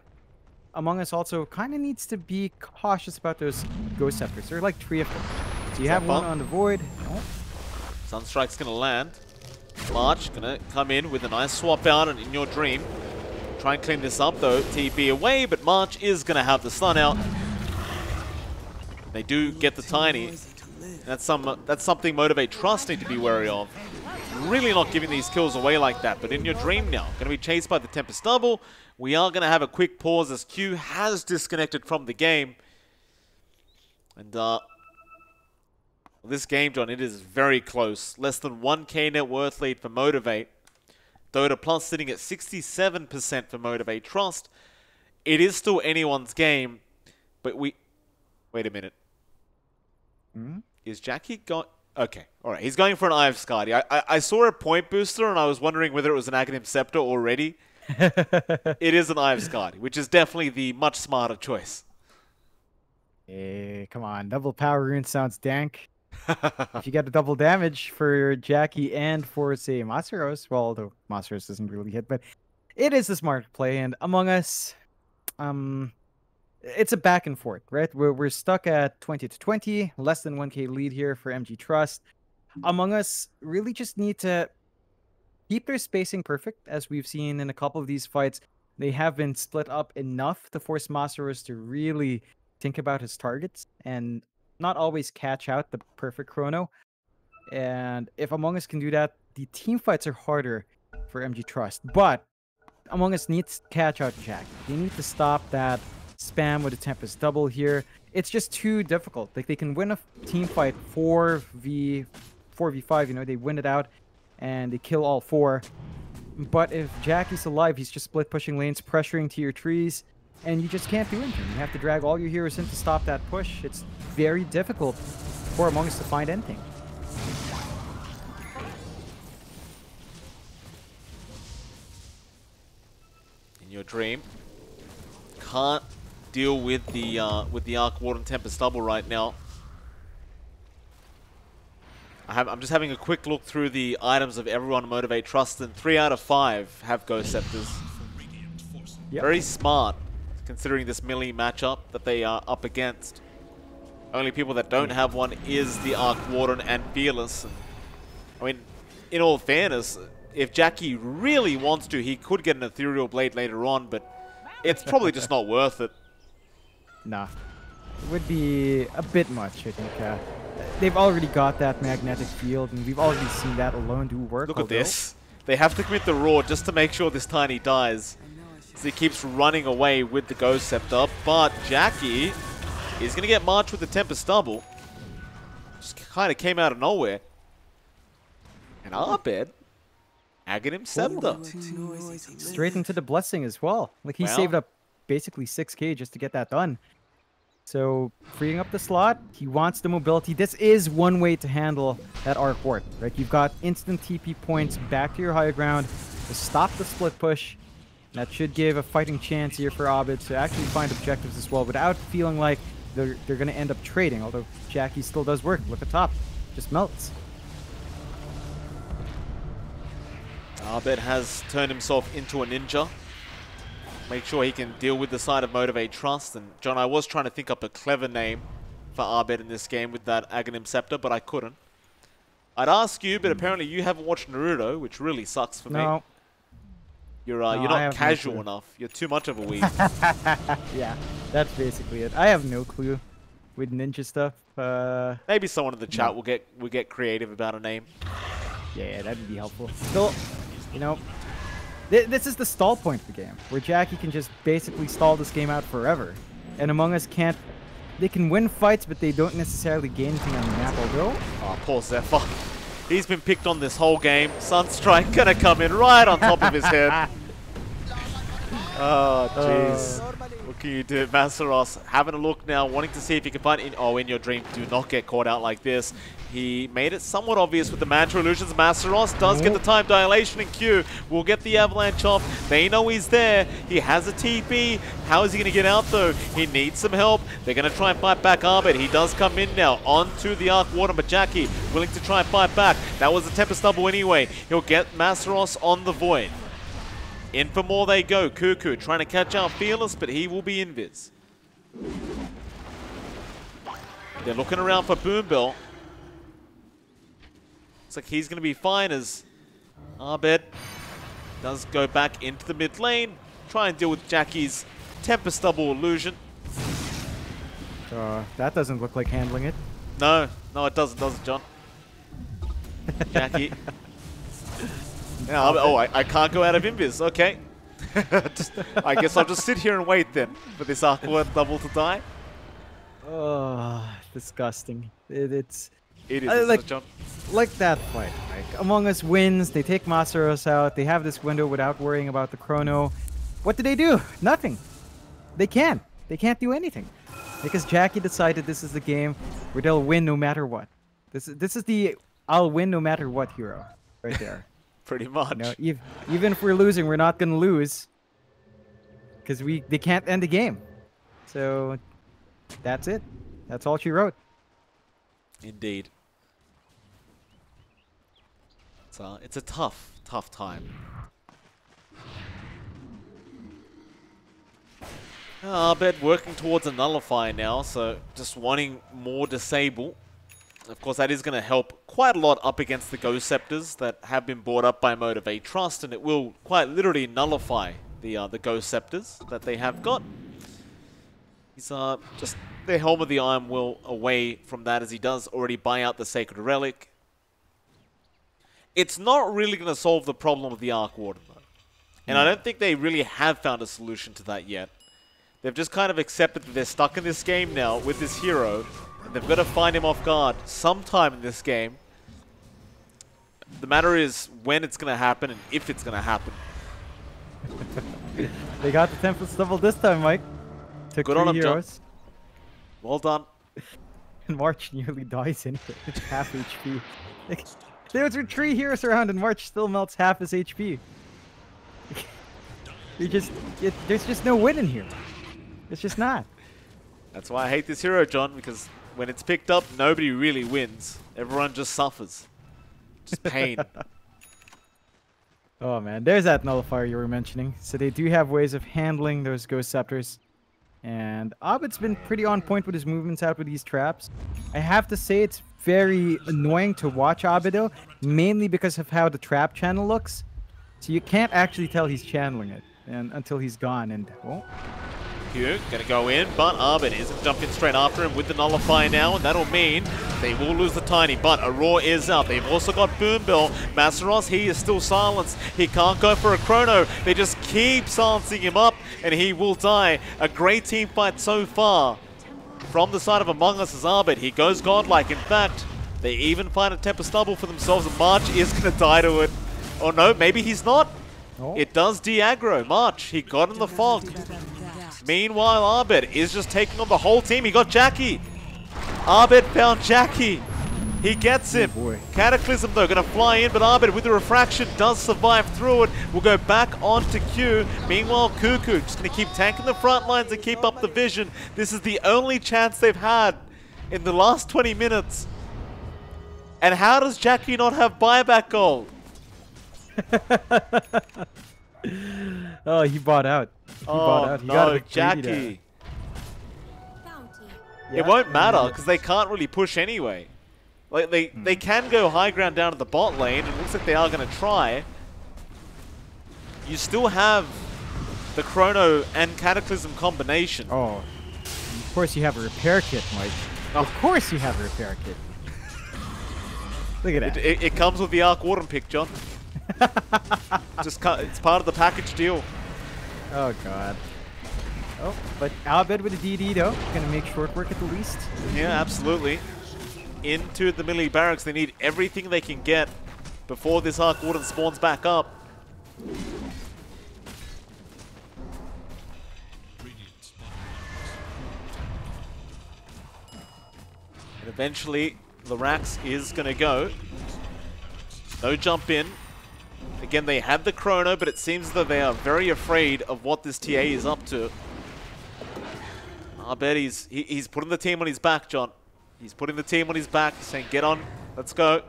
Among Us also kind of needs to be cautious about those Ghost Scepters. There are like 3 of them. So you have one on the Void. Oh. Sunstrike's going to land. March going to come in with a nice swap out and In Your Dream. Try and clean this up though. TP away, but March is going to have the stun out. They do get the Tiny. That's something Motivate.Trust need to be wary of. Really not giving these kills away like that, but In Your Dream now. Going to be chased by the Tempest double. We are going to have a quick pause as Q has disconnected from the game. And this game, John, it is very close. Less than 1k net worth lead for Motivate. Dota Plus sitting at 67% for Motivate.Trust. It is still anyone's game, but we... Wait a minute. Is Jackie got... Okay, alright. He's going for an Eye of Skadi. I saw a point booster and I was wondering whether it was an Aghanim Scepter already. It is an Eye of Skadi, which is definitely the much smarter choice. Hey, come on. Double power rune sounds dank. If you get a double damage for Jackie and for, say, Masaros, well, although Masaros doesn't really hit, but it is a smart play. And Among Us, it's a back and forth, right? We're stuck at 20-20, less than 1k lead here for MG.Trust. Among Us really just need to keep their spacing perfect, as we've seen in a couple of these fights. They have been split up enough to force Masaros to really think about his targets and not always catch out the perfect Chrono. And if Among Us can do that, the team fights are harder for MG.Trust. But Among Us needs to catch out Jack. They need to stop that spam with a Tempest double here. It's just too difficult. Like, they can win a team fight 4v5, you know, they win it out and they kill all 4. But if Jackie's alive, he's just split pushing lanes, pressuring to your trees, and you just can't do anything. You have to drag all your heroes in to stop that push. It's very difficult for Among Us to find anything. In Your Dream can't deal with the Arc Warden Tempest Double right now. I'm just having a quick look through the items of everyone on Motivate.Trust, and 3 out of 5 have Ghost Scepters. Yep. Very smart, considering this melee matchup that they are up against. Only people that don't have one is the Arc Warden and Fearless. And, I mean, in all fairness, if Jackie really wants to, he could get an Ethereal Blade later on, but it's probably just not worth it. Nah. It would be a bit much, I think. They've already got that magnetic field, and we've already seen that alone do work. Look at this. They have to commit the Roar just to make sure this Tiny dies. So he keeps running away with the Ghost Scepter, but Jackie is going to get marched with the Tempest Double. Just kind of came out of nowhere. And Abed, Aghanim Scepter. Straight into the Blessing as well. Like, he saved up basically 6k just to get that done. So, freeing up the slot, he wants the mobility. This is one way to handle that Arc Ward, right? You've got instant TP points back to your high ground to stop the split push. That should give a fighting chance here for Abed to actually find objectives as well without feeling like they're going to end up trading. Although Jackie still does work. Look at top. Just melts. Abed has turned himself into a ninja. Make sure he can deal with the side of Motivate.Trust. And John, I was trying to think up a clever name for Abed in this game with that Aghanim Scepter, but I couldn't. I'd ask you, but apparently you haven't watched Naruto, which really sucks for me. You're not casual enough. You're too much of a weeb. Yeah, that's basically it. I have no clue with ninja stuff. Maybe someone in the chat will get creative about a name. Yeah, that'd be helpful. Still, you know, this is the stall point of the game, where Jackie can just basically stall this game out forever. And Among Us can't... They can win fights, but they don't necessarily gain anything on the map, although... Oh, poor Zephyr. He's been picked on this whole game. Sunstrike gonna come in right on top of his head. Oh, jeez. What can you do? Masaros having a look now, wanting to see if he can find... in your dream, do not get caught out like this. He made it somewhat obvious with the Mantra Illusions. Masaros does get the time dilation, and Q will get the avalanche off. They know he's there. He has a TP. How is he going to get out, though? He needs some help. They're going to try and fight back Abed. He does come in now onto the Arc Warden, but Jackie willing to try and fight back. That was a Tempest Double anyway. He'll get Masaros on the Void. In for more they go. Cuckoo trying to catch out Fearless, but he will be invis. They're looking around for Boombell. Looks like he's going to be fine as Abed does go back into the mid lane. Try and deal with Jackie's Tempest Double illusion. That doesn't look like handling it. No, it doesn't, does it, John? Jackie. I can't go out of invis. Okay. I guess I'll just sit here and wait then for this Arc Warden double to die. Oh, disgusting. It is, John. Like that fight. Like, Among Us wins. They take Masaros out. They have this window without worrying about the chrono. What do? Nothing. They can't. They can't do anything. Because Jackie decided this is the game where they'll win no matter what. This is the I'll win no matter what hero right there. Pretty much. You know, even if we're losing, we're not going to lose. Because they can't end the game. So, that's it. That's all she wrote. Indeed. It's a tough time. Abed working towards a nullify now, so just wanting more disable. Of course, that is going to help quite a lot up against the Ghost Scepters that have been brought up by Motivate.Trust, and it will quite literally nullify the Ghost Scepters that they have got. He's just their Helm of the Iron Will away from that, as he does already buy out the Sacred Relic. It's not really going to solve the problem of the Arc Warden, though. And I don't think they really have found a solution to that yet. They've just kind of accepted that they're stuck in this game now with this hero, and they've got to find him off guard sometime in this game. The matter is when it's going to happen and if it's going to happen. They got the Tempest Double this time, Mike. Took Good on him, John. Well done. And March nearly dies anyway. Half HP. Like, there's 3 heroes around and March still melts half his HP. There's just no win in here. It's just not. That's why I hate this hero, John, because when it's picked up, nobody really wins. Everyone just suffers. Just pain. Oh man, there's that nullifier you were mentioning. So they do have ways of handling those Ghost Scepters. And Abed's been pretty on point with his movements out with these traps. I have to say it's very annoying to watch Abed though, mainly because of how the trap channel looks. So you can't actually tell he's channeling it until he's gone. And well, Q gonna go in, but Abed isn't jumping straight after him with the nullifier now, and that'll mean they will lose the Tiny, but Aurora is out. They've also got Boom Bill. Masaros, he is still silenced. He can't go for a chrono. They just keep silencing him up, and he will die. A great team fight so far. From the side of Among Us is Abed. He goes godlike. In fact, they even find a Tempest Double for themselves, and March is gonna die to it. Oh no, maybe he's not. oh. It does de-aggro. March, he got in the fog. Meanwhile, Abed is just taking on the whole team. He got Jackie. Abed found Jackie. He gets him. Oh boy. Cataclysm, though, going to fly in, but Abed with the refraction does survive through it. We'll go back onto Q. Meanwhile, Cuckoo just going to keep tanking the front lines and keep up the vision. This is the only chance they've had in the last 20 minutes. And how does Jackie not have buyback gold? Oh, he bought out. He bought out. He got a no, bit greedy Jackie. there. It won't matter because they can't really push anyway. Like they can go high ground down to the bot lane, and it looks like they are going to try. You still have the Chrono and Cataclysm combination. Oh, of course you have a repair kit, Mike. Oh. Of course you have a repair kit. Look at that. It comes with the Arc Warden pick, John. It's part of the package deal. Oh god. Oh, but Abed with a DD though, gonna make short work at the least. Yeah, absolutely. Into the melee barracks, they need everything they can get before this Arc Warden spawns back up. And eventually, Lorax is gonna go. No jump in. Again, they had the chrono, but it seems that they are very afraid of what this TA is up to. I bet he's putting the team on his back, John. He's putting the team on his back, saying, "Get on, let's go.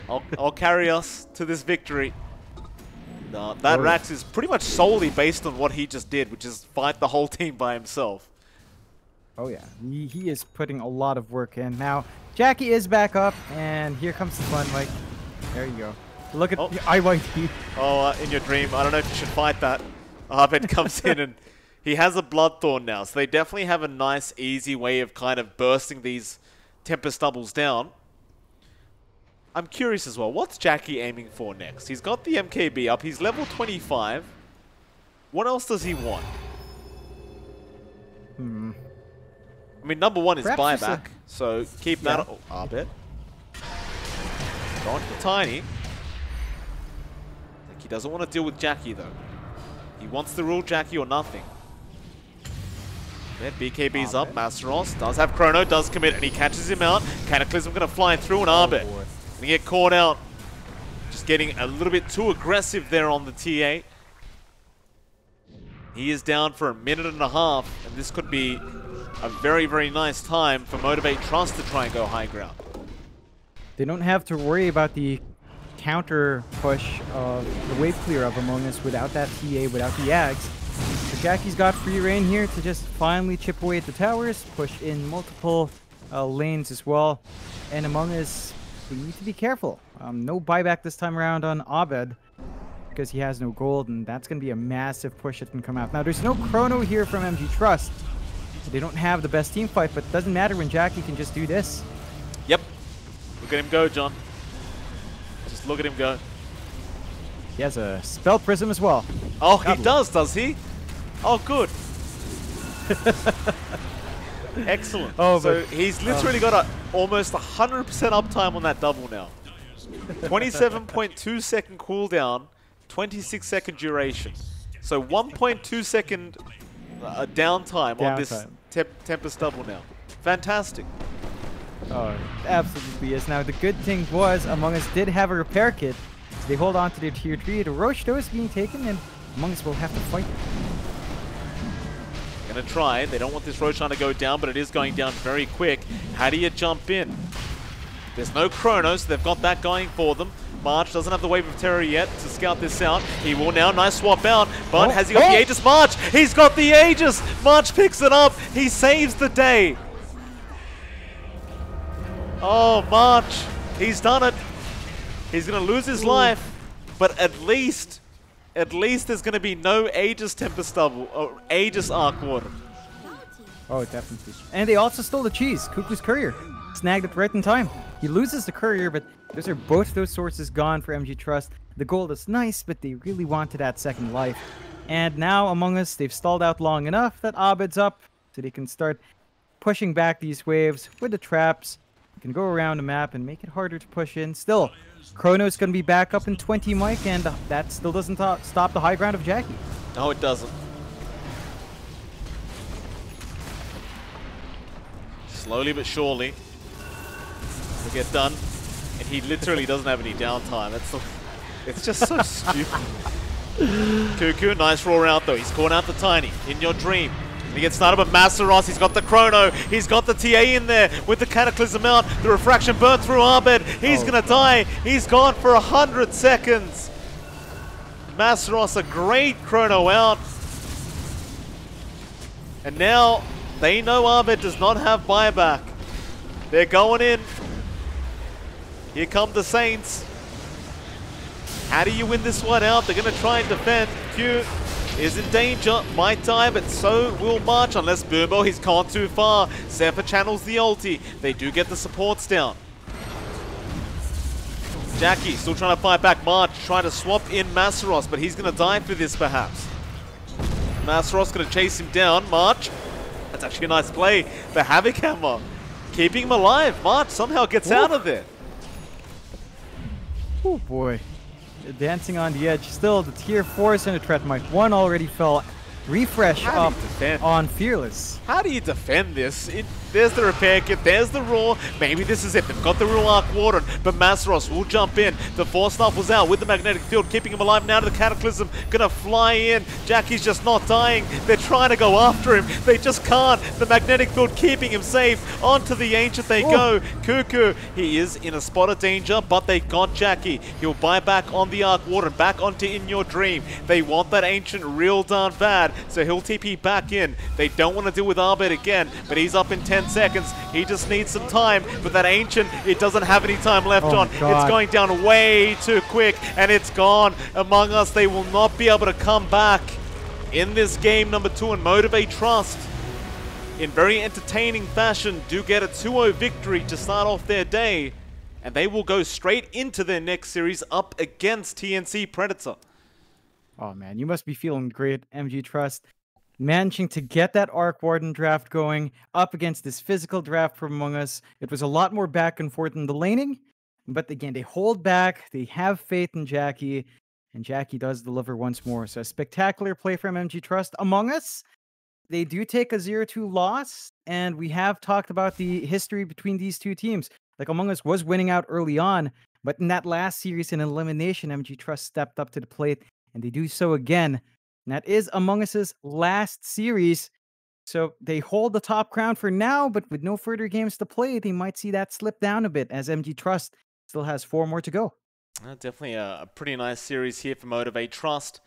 I'll carry us to this victory." That Rax is pretty much solely based on what he just did, which is fight the whole team by himself. Oh yeah, he is putting a lot of work in. Now, Jackie is back up, and here comes the fun, Mike. There you go. Look at the IYT. Oh, in your dream. I don't know if you should fight that. Abed comes in and he has a Bloodthorn now. So they definitely have a nice, easy way of kind of bursting these Tempest doubles down. I'm curious as well. What's Jackie aiming for next? He's got the MKB up. He's level 25. What else does he want? I mean, number one is Perhaps buyback. So keep that. Oh, Abed. Going to Tiny. He doesn't want to deal with Jackie, though. He wants to rule Jackie or nothing. Then BKB's up. Masteros does have Chrono, does commit, and he catches him out. Cataclysm going to fly through, and Abed going to get caught out. Just getting a little bit too aggressive there on the TA. He is down for a minute and a half, and this could be a very, very nice time for Motivate.Trust to try and go high ground. They don't have to worry about the counter push of the wave clear of Among Us without that TA, without the Ags. So Jackie's got free reign here to just finally chip away at the towers, push in multiple lanes as well. And Among Us, they need to be careful. No buyback this time around on Abed because he has no gold, and that's going to be a massive push that can come out. Now, there's no chrono here from MG.Trust. They don't have the best team fight, but it doesn't matter when Jackie can just do this. Yep. Look at him go, John. Just look at him go. He has a spell prism as well. Oh, he does he? Oh, good. Excellent. Oh, so he's literally got a almost 100% uptime on that double now. 27.2 second cooldown, 26 second duration. So 1.2 second downtime on this Tempest double now. Fantastic. Oh, it absolutely is. Now, the good thing was Among Us did have a repair kit. So they hold on to their tier 3. The Roche, though, is being taken, and Among Us will have to fight. Gonna try. They don't want this Roshan to go down, but it is going down very quick. How do you jump in? There's no chrono, so they've got that going for them. March doesn't have the Wave of Terror yet to scout this out. He will now. Nice swap out. But has he got the Aegis? March! He's got the Aegis! March picks it up. He saves the day. Oh, March. He's done it. He's going to lose his life. But at least there's going to be no Aegis Tempest Double or Aegis Arc Water. Oh, definitely. And they also stole the cheese. Cuckoo's Courier. Snagged it right in time. He loses the Courier, but both those sources gone for MG.Trust. The gold is nice, but they really wanted that second life. And now, Among Us, they've stalled out long enough that Abed's up, so they can start pushing back these waves with the traps. You can go around the map and make it harder to push in. Still, Chrono's going to be back up in 20 mic, and that still doesn't stop the high ground of Jackie. No, it doesn't. Slowly but surely, will get done. And he literally doesn't have any downtime. It's just so stupid. Cuckoo, nice roll out though. He's caught out the Tiny in your dream. He gets started with Masteros. He's got the Chrono. He's got the TA in there with the Cataclysm out. The Refraction burnt through Abed. He's going to die. He's gone for 100 seconds. Masteros, a great Chrono out. And now they know Abed does not have buyback. They're going in. Here come the Saints. How do you win this one out? They're going to try and defend. Q is in danger. Might die, but so will March unless Boombo, he's gone too far. Zephyr channels the ulti. They do get the supports down. Jackie still trying to fight back. March trying to swap in Masteros, but he's going to die for this perhaps. Masteros going to chase him down. March. That's actually a nice play. The Havoc Hammer keeping him alive. March somehow gets out of there. Oh boy. Dancing on the edge. Still, the tier 4 Center Threat Might. One already fell. Refresh up on Fearless. How do you defend this? There's the repair kit, there's the Roar. Maybe this is it. They've got the real Arc Warden, but Masteros will jump in. The Force Knife was out with the Magnetic Field, keeping him alive now to the Cataclysm. Gonna fly in. Jackie's just not dying. They're trying to go after him. They just can't. The Magnetic Field keeping him safe. Onto the Ancient they go. Cuckoo, he is in a spot of danger, but they got Jackie. He'll buy back on the Arc Warden, back onto In Your Dream. They want that Ancient real darn bad, so he'll TP back in. They don't want to deal with Abed again, but he's up in 10 seconds. He just needs some time, but that Ancient, it doesn't have any time left on. It's going down way too quick, and it's gone. Among Us, they will not be able to come back in this game number 2, and Motivate.Trust, in very entertaining fashion, do get a 2-0 victory to start off their day, and they will go straight into their next series up against TNC Predator. Oh man, you must be feeling great, MG.Trust. Managing to get that Arc Warden draft going up against this physical draft from Among Us. It was a lot more back and forth in the laning, but again, they hold back. They have faith in Jackie, and Jackie does deliver once more. So a spectacular play from MG.Trust. Among Us, they do take a 0-2 loss, and we have talked about the history between these two teams. Like, Among Us was winning out early on, but in that last series in elimination, MG.Trust stepped up to the plate, and they do so again. And that is Among Us's last series. So they hold the top crown for now, but with no further games to play, they might see that slip down a bit, as MG.Trust still has 4 more to go. Definitely a pretty nice series here for Motivate.Trust.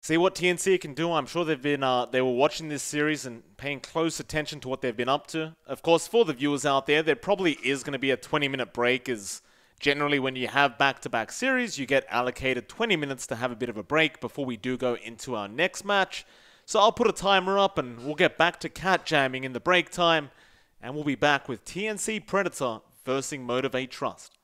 See what TNC can do. I'm sure they were watching this series and paying close attention to what they've been up to. Of course, for the viewers out there, there probably is going to be a 20-minute break, as generally when you have back-to-back series, you get allocated 20 minutes to have a bit of a break before we do go into our next match. So I'll put a timer up and we'll get back to cat jamming in the break time, and we'll be back with TNC Predator versus Motivate.Trust.